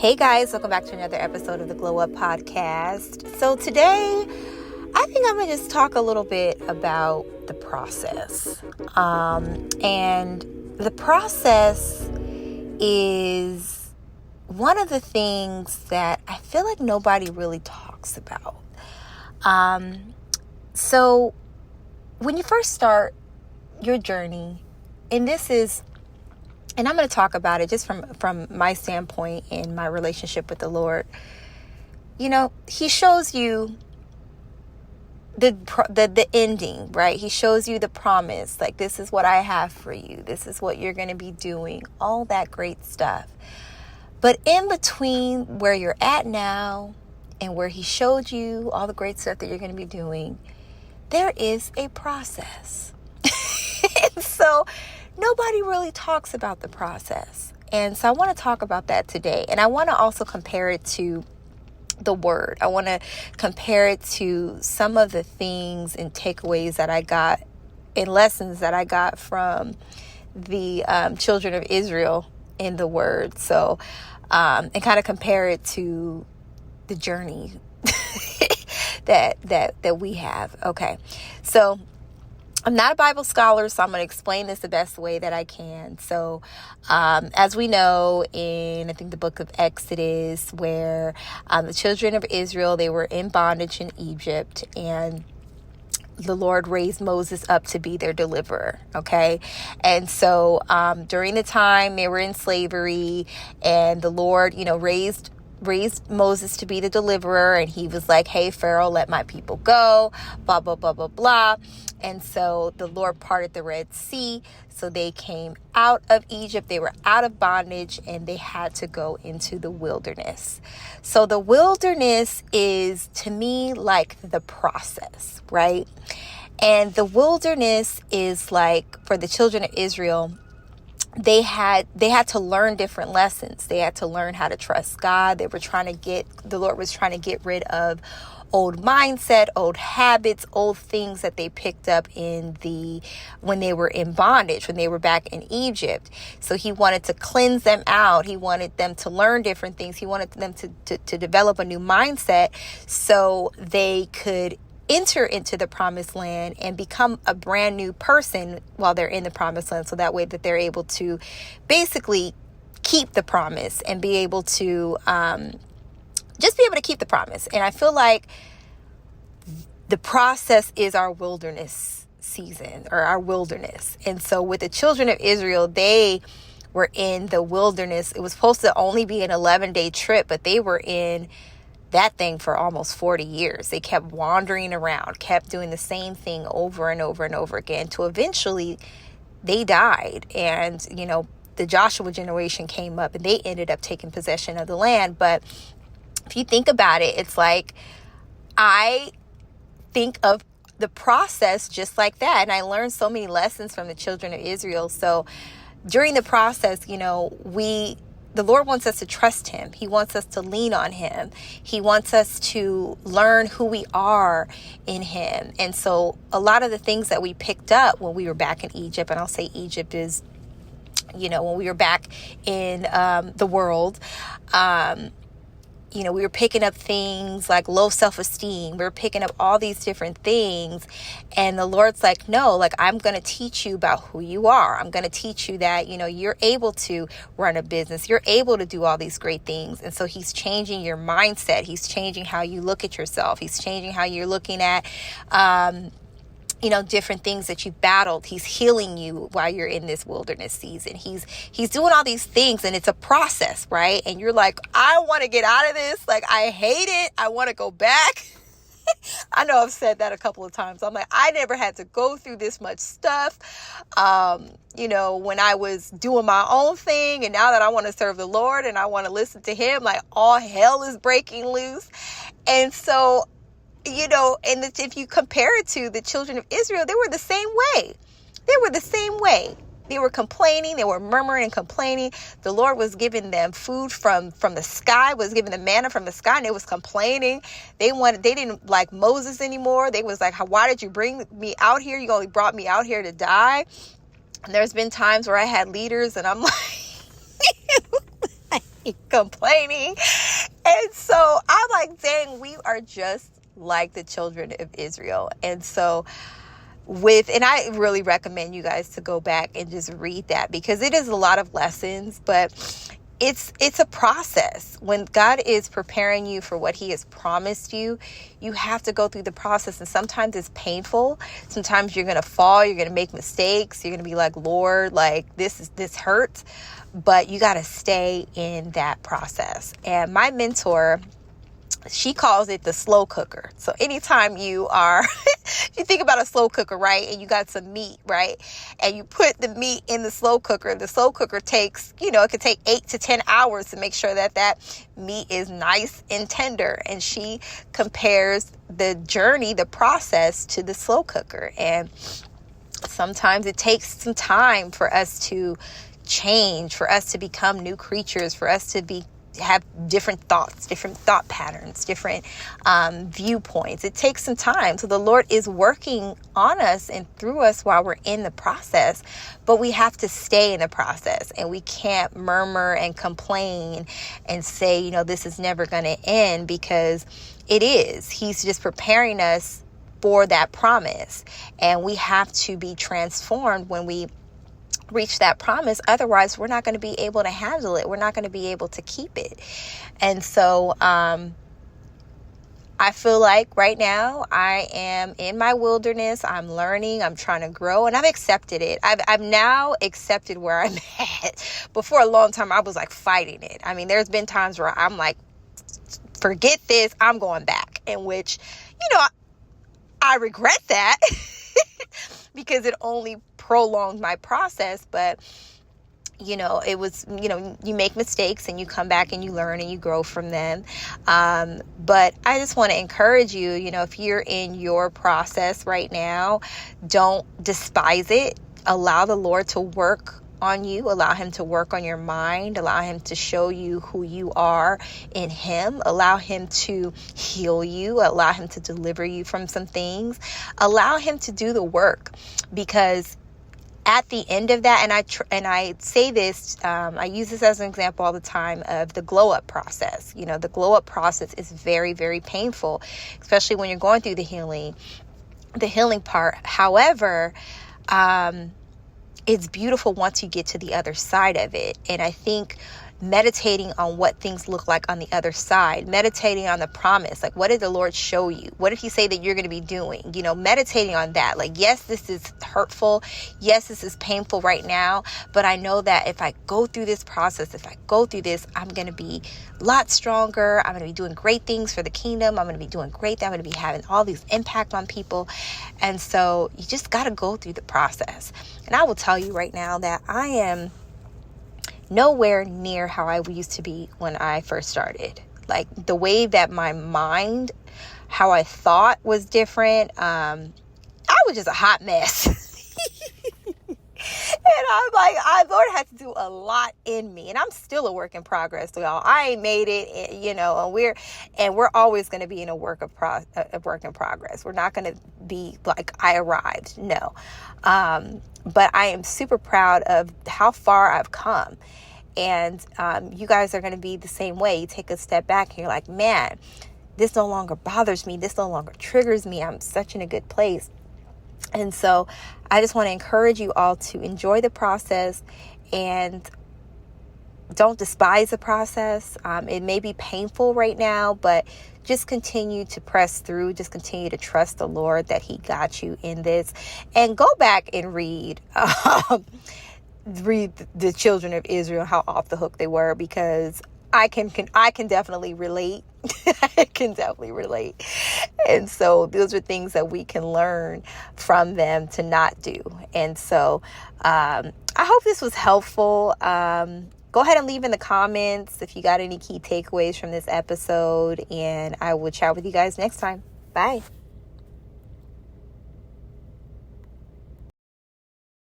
Hey guys, welcome back to another episode of the Glow Up Podcast. So today, I think I'm going to just talk a little bit about the process. And the process is one of the things that I feel like nobody really talks about. So when you first start your journey, and I'm going to talk about it just from my standpoint in my relationship with the Lord. You know, He shows you the ending, right? He shows you the promise. Like, this is what I have for you. This is what you're going to be doing. All that great stuff. But in between where you're at now and where He showed you all the great stuff that you're going to be doing, there is a process. And so nobody really talks about the process. And so I want to talk about that today. And I want to also compare it to the Word. I want to compare it to some of the things and takeaways that I got and lessons that I got from the children of Israel in the Word. So, and kind of compare it to the journey that we have. Okay. So I'm not a Bible scholar, so I'm going to explain this the best way that I can. So, as we know in, I think, the book of Exodus, where the children of Israel, they were in bondage in Egypt, and the Lord raised Moses up to be their deliverer, okay? And so, during the time they were in slavery, and the Lord, raised Moses to be the deliverer, and he was like, hey, Pharaoh, let my people go, blah, blah, blah, blah, blah. And so the Lord parted the Red Sea, so they came out of Egypt. They were out of bondage, and they had to go into the wilderness. So the wilderness is, to me, like the process, right? And the wilderness is like, for the children of Israel, they had to learn different lessons. They had to learn how to trust God. The Lord was trying to get rid of old mindset, old habits, old things that they picked up when they were in bondage, when they were back in Egypt. So He wanted to cleanse them out. He wanted them to learn different things. He wanted them to develop a new mindset so they could enter into the promised land and become a brand new person while they're in the promised land. So that way that they're able to basically keep the promise and be able to just be able to keep the promise. And I feel like the process is our wilderness season, or our wilderness. And so with the children of Israel, they were in the wilderness. It was supposed to only be an 11-day trip, but they were in that thing for almost 40 years. They kept wandering around, kept doing the same thing over and over and over again, to eventually they died. And, the Joshua generation came up, and they ended up taking possession of the land. But if you think about it, it's like, I think of the process just like that. And I learned so many lessons from the children of Israel. So during the process, the Lord wants us to trust Him. He wants us to lean on Him. He wants us to learn who we are in Him. And so a lot of the things that we picked up when we were back in Egypt, and I'll say Egypt is, when we were back in the world, we were picking up things like low self-esteem. We were picking up all these different things. And the Lord's like, no, like, I'm going to teach you about who you are. I'm going to teach you that, you're able to run a business. You're able to do all these great things. And so He's changing your mindset. He's changing how you look at yourself. He's changing how you're looking at, different things that you've battled. He's healing you while you're in this wilderness season. He's doing all these things, and it's a process, right? And you're like, I want to get out of this. Like, I hate it. I want to go back. I know I've said that a couple of times. I'm like, I never had to go through this much stuff, when I was doing my own thing. And now that I want to serve the Lord and I want to listen to Him, like, all hell is breaking loose. And so, if you compare it to the children of Israel, they were the same way. They were complaining. They were murmuring and complaining. The Lord was giving them food from the sky, was giving them manna from the sky, and they was complaining. They didn't like Moses anymore. They was like, why did you bring me out here? You only brought me out here to die. And there's been times where I had leaders, and I'm like, complaining. And so I'm like, dang, we are just like the children of Israel. And so and I really recommend you guys to go back and just read that, because it is a lot of lessons, but it's a process. When God is preparing you for what he has promised you, you have to go through the process. And sometimes it's painful. Sometimes you're going to fall. You're going to make mistakes. You're going to be like, Lord, like this hurts. But you got to stay in that process. And my mentor, she calls it the slow cooker. So anytime you think about a slow cooker, right? And you got some meat, right? And you put the meat in the slow cooker takes, it could take 8 to 10 hours to make sure that meat is nice and tender. And she compares the journey, the process, to the slow cooker. And sometimes it takes some time for us to change, for us to become new creatures, for us to have different thoughts, different thought patterns, different viewpoints. It takes some time. So the Lord is working on us and through us while we're in the process, but we have to stay in the process, and we can't murmur and complain and say, this is never going to end, because it is. He's just preparing us for that promise, and we have to be transformed when we reach that promise. Otherwise, we're not going to be able to handle it. We're not going to be able to keep it. And so I feel like right now I am in my wilderness. I'm learning. I'm trying to grow, and I've accepted it. I've now accepted where I'm at. But for a long time, I was like fighting it. I mean, there's been times where I'm like, forget this, I'm going back. In which, I regret that because it only prolonged my process. But it was, you make mistakes and you come back and you learn and you grow from them. But I just want to encourage you, if you're in your process right now, don't despise it. Allow the Lord to work on you. Allow him to work on your mind. Allow him to show you who you are in him. Allow him to heal you. Allow him to deliver you from some things. Allow him to do the work, because at the end of that, and I say this, I use this as an example all the time of the glow up process. The glow up process is very, very painful, especially when you're going through the healing part. However, it's beautiful once you get to the other side of it. And I think meditating on what things look like on the other side, meditating on the promise, like what did the Lord show you? What did he say that you're going to be doing? Meditating on that. Like, yes, this is hurtful. Yes, this is painful right now. But I know that if I go through this process, if I go through this, I'm going to be a lot stronger. I'm going to be doing great things for the kingdom. I'm going to be doing great. I'm going to be having all these impact on people. And so you just got to go through the process. And I will tell you right now that I am nowhere near how I used to be when I first started. Like the way that my mind, how I thought was different. I was just a hot mess. And I'm like, Lord had to do a lot in me, and I'm still a work in progress, y'all. I ain't made it, and we're always going to be in a work in progress. We're not going to be like I arrived, no. But I am super proud of how far I've come, and you guys are going to be the same way. You take a step back, and you're like, man, this no longer bothers me. This no longer triggers me. I'm such in a good place. And so I just want to encourage you all to enjoy the process and don't despise the process. It may be painful right now, but just continue to press through. Just continue to trust the Lord that he got you in this. And go back and read the children of Israel, how off the hook they were, because I can definitely relate. I can definitely relate. And so those are things that we can learn from them to not do. And so I hope this was helpful. Go ahead and leave in the comments if you got any key takeaways from this episode, and I will chat with you guys next time. Bye.